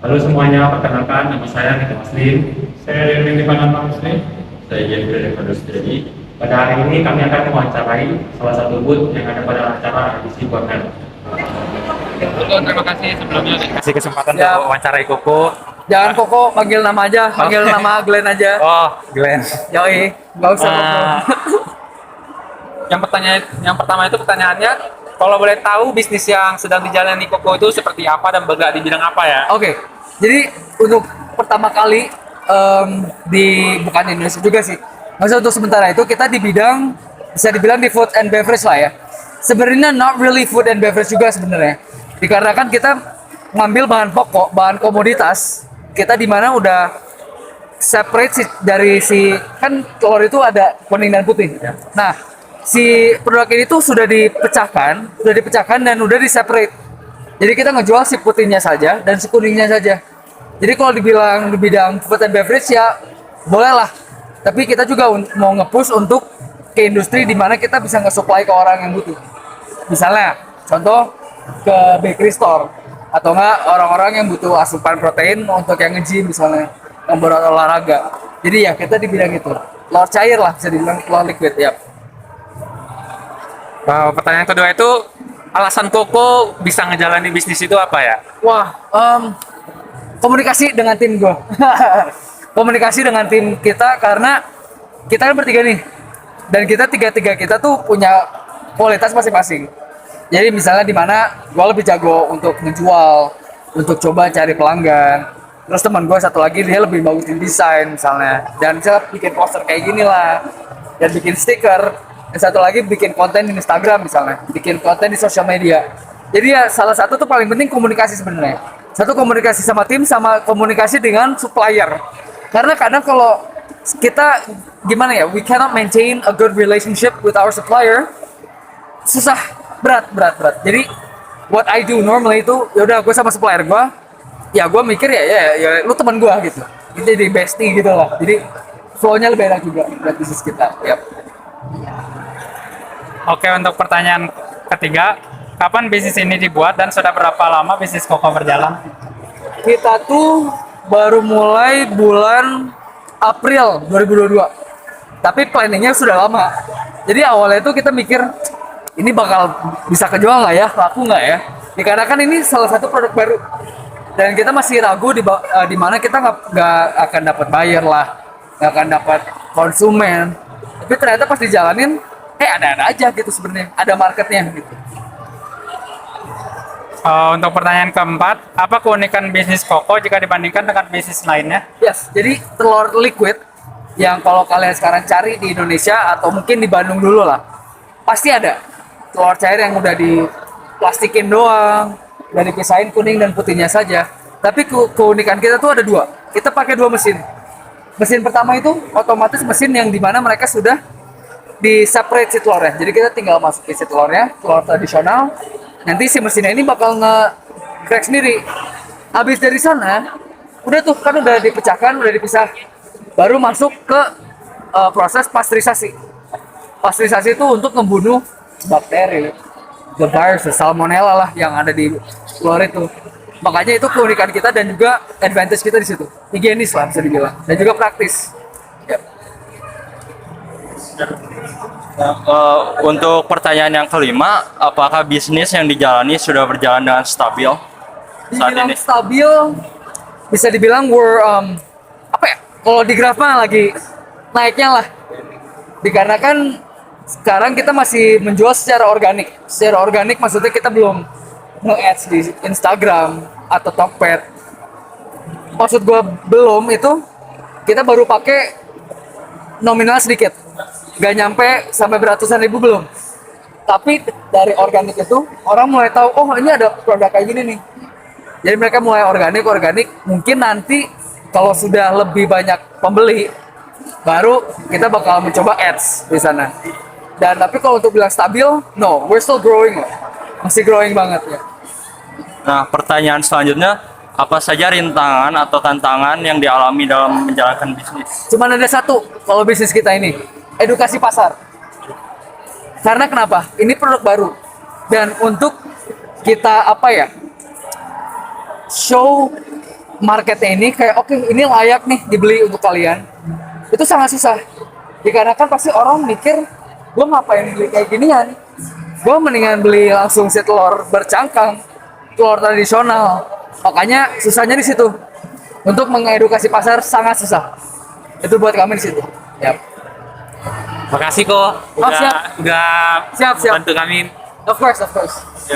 Halo semuanya, perkenalkan nama saya Niko Muslim. Saya Devin Dipananta Muslim. Saya Jeffrey Revanus Jadi. Pada hari ini kami akan mewawancarai salah satu booth yang ada pada acara edisi Corner. Betul, terima kasih sebelumnya. Kasih kesempatan Ya. untuk wawancarai Koko. Jangan Koko, panggil nama aja, panggil nama Glenn aja. Oh, Glenn. Yoi, nggak usah Koko. Yang pertama itu pertanyaannya, kalau boleh tahu bisnis yang sedang dijalani Koko itu seperti apa dan bergerak di bidang apa ya? Oke, jadi untuk pertama kali bukan Indonesia juga sih. Maksudnya untuk sementara itu kita di bidang bisa dibilang di food and beverage lah ya. Sebenarnya not really food and beverage juga sebenarnya. Dikarenakan kita ngambil bahan pokok, bahan komoditas, kita di mana udah separate dari si kan telur itu ada kuning dan putih. Nah, si produk ini tuh sudah dipecahkan dan udah di separate. Jadi kita ngejual si putihnya saja dan si kuningnya saja. Jadi kalau dibilang di bidang food and beverage ya boleh lah. Tapi kita juga mau nge-push untuk ke industri di mana kita bisa nge-supply ke orang yang butuh. Misalnya, contoh ke bakery store atau enggak orang-orang yang butuh asupan protein untuk yang nge-gym misalnya, yang berolahraga. Jadi ya kita di bidang itu. Telur cair lah bisa dibilang telur liquid ya. Pertanyaan kedua itu, alasan Koko bisa ngejalani bisnis itu apa ya? Wah, komunikasi dengan tim gue. Komunikasi dengan tim kita karena kita kan bertiga nih. Dan kita tiga-tiga kita tuh punya kualitas masing-masing. Jadi misalnya di mana gue lebih jago untuk ngejual, untuk coba cari pelanggan. Terus teman gue satu lagi dia lebih bagus di desain misalnya. Dan bisa bikin poster kayak gini lah. Dan bikin stiker. Dan satu lagi bikin konten di Instagram misalnya. Bikin konten di sosial media. Jadi ya salah satu tuh paling penting komunikasi sebenarnya. Satu komunikasi sama tim sama komunikasi dengan supplier. Karena kadang kalau kita gimana ya, we cannot maintain a good relationship with our supplier. Susah, berat. Jadi what I do normally itu ya udah gue sama supplier gue, ya gue mikir ya lu teman gue gitu. Jadi bestie gitu lah. Jadi flow-nya lebih enak juga buat bisnis kita. Yap. Oke, untuk pertanyaan ketiga, kapan bisnis ini dibuat dan sudah berapa lama bisnis Koko berjalan? Kita tuh baru mulai bulan April 2022. Tapi planningnya sudah lama. Jadi awalnya itu kita mikir ini bakal bisa kejual nggak ya, laku nggak ya? Dikarenakan ini salah satu produk baru dan kita masih ragu di mana kita nggak akan dapat buyer lah, nggak akan dapat konsumen. Tapi ternyata pas dijalanin, ada aja gitu sebenarnya, ada marketnya gitu. Untuk pertanyaan keempat, apa keunikan bisnis Koko jika dibandingkan dengan bisnis lainnya? Yes, jadi telur liquid yang kalau kalian sekarang cari di Indonesia atau mungkin di Bandung dulu lah, pasti ada telur cair yang udah diplastikin doang, udah dipisahin kuning dan putihnya saja. Tapi keunikan kita tuh ada dua. Kita pakai dua mesin. Mesin pertama itu otomatis mesin yang dimana mereka sudah di separate si telurnya. Jadi kita tinggal masukin si telurnya, telur tradisional. Nanti si mesinnya ini bakal nge-crack sendiri. Habis dari sana, udah tuh kan udah dipecahkan, udah dipisah. Baru masuk ke proses pasteurisasi. Pasteurisasi itu untuk membunuh bakteri, the virus, the salmonella lah yang ada di telur itu. Makanya itu keunikan kita dan juga advantage kita di situ. Higienis lah bisa dibilang dan juga praktis. Yep. Untuk pertanyaan yang kelima, apakah bisnis yang dijalani sudah berjalan dengan stabil saat Dibilang ini? stabil, bisa dibilang apa ya? Kalau di graf mah lagi naiknya lah. Dikarenakan sekarang kita masih menjual secara organik. Secara organik maksudnya kita belum nge-ads di Instagram atau Tokped. Maksud gua belum itu kita baru pakai nominal sedikit. Gak nyampe sampai beratusan ribu belum. Tapi dari organik itu orang mulai tahu, oh ini ada produk kayak gini nih. Jadi mereka mulai organik. Mungkin nanti kalau sudah lebih banyak pembeli, baru kita bakal mencoba ads di sana. Dan tapi kalau untuk bilang stabil, no, we're still growing, masih growing banget ya. Nah, pertanyaan selanjutnya, apa saja rintangan atau tantangan yang dialami dalam menjalankan bisnis? Cuman ada satu kalau bisnis kita ini, edukasi pasar. Karena kenapa? Ini produk baru dan untuk kita show marketnya ini kayak oke ini layak nih dibeli untuk kalian, itu sangat susah. Dikarenakan pasti orang mikir gue ngapain beli kayak ginian, gue mendingan beli langsung si telur bercangkang, telur tradisional. Makanya susahnya di situ. Untuk mengedukasi pasar sangat susah. Itu buat kami di situ. Yap. Makasih kok siap. udah Siap. bantu kami. Of course.